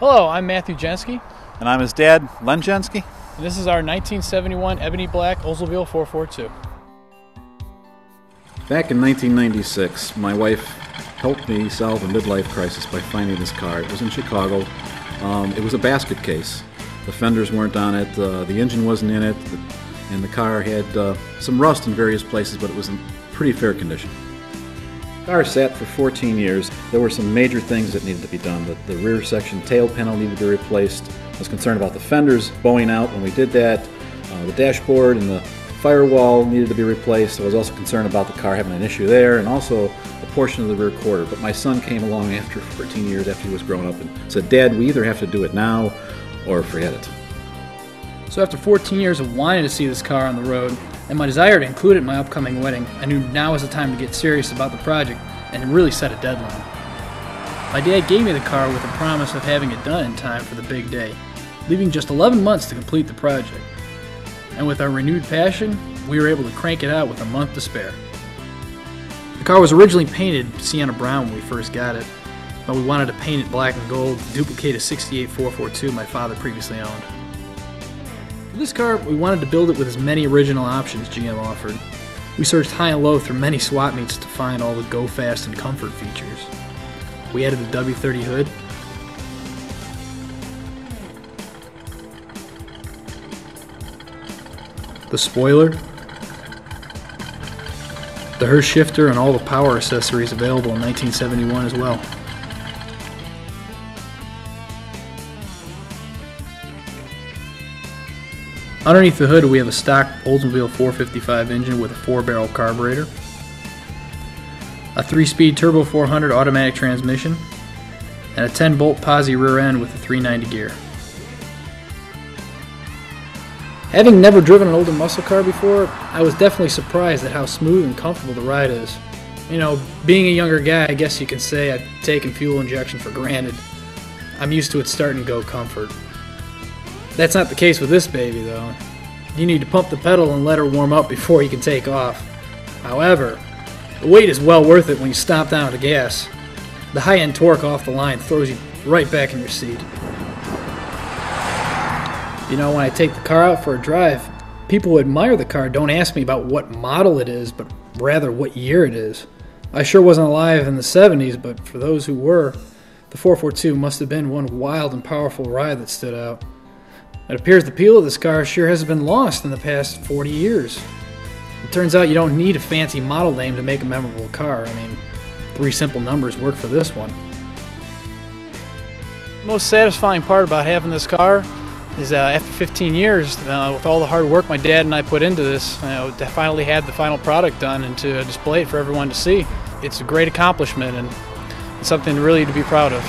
Hello, I'm Matthew Jenski. And I'm his dad, Len Jenski. And this is our 1971 Ebony Black Oldsmobile 442. Back in 1996, my wife helped me solve a midlife crisis by finding this car. It was in Chicago. It was a basket case. The fenders weren't on it, the engine wasn't in it, and the car had some rust in various places, but it was in pretty fair condition. The car sat for 14 years. There were some major things that needed to be done. The rear section tail panel needed to be replaced. I was concerned about the fenders bowing out when we did that. The dashboard and the firewall needed to be replaced. I was also concerned about the car having an issue there, and also a portion of the rear quarter. But my son came along after 14 years after he was grown up and said, "Dad, we either have to do it now or forget it." So after 14 years of wanting to see this car on the road, and my desire to include it in my upcoming wedding, I knew now was the time to get serious about the project and really set a deadline. My dad gave me the car with the promise of having it done in time for the big day, leaving just 11 months to complete the project. And with our renewed passion, we were able to crank it out with a month to spare. The car was originally painted sienna brown when we first got it, but we wanted to paint it black and gold to duplicate a '68 442 my father previously owned. For this car, we wanted to build it with as many original options GM offered. We searched high and low through many swap meets to find all the go fast and comfort features. We added the W30 hood, the spoiler, the Hurst shifter, and all the power accessories available in 1971 as well. Underneath the hood we have a stock Oldsmobile 455 engine with a 4-barrel carburetor, a 3-speed turbo 400 automatic transmission, and a 10-bolt posi rear end with a 390 gear. Having never driven an older muscle car before, I was definitely surprised at how smooth and comfortable the ride is. You know, being a younger guy, I guess you can say I've taken fuel injection for granted. I'm used to its start and go comfort. That's not the case with this baby though. You need to pump the pedal and let her warm up before you can take off. However, the wait is well worth it when you stomp down to gas. The high-end torque off the line throws you right back in your seat. You know, when I take the car out for a drive, people who admire the car don't ask me about what model it is, but rather what year it is. I sure wasn't alive in the 70s, but for those who were, the 442 must have been one wild and powerful ride that stood out. It appears the appeal of this car sure has been lost in the past 40 years. It turns out you don't need a fancy model name to make a memorable car. I mean, 3 simple numbers work for this one. The most satisfying part about having this car is after 15 years, with all the hard work my dad and I put into this, to finally have the final product done and to display it for everyone to see. It's a great accomplishment and it's something really to be proud of.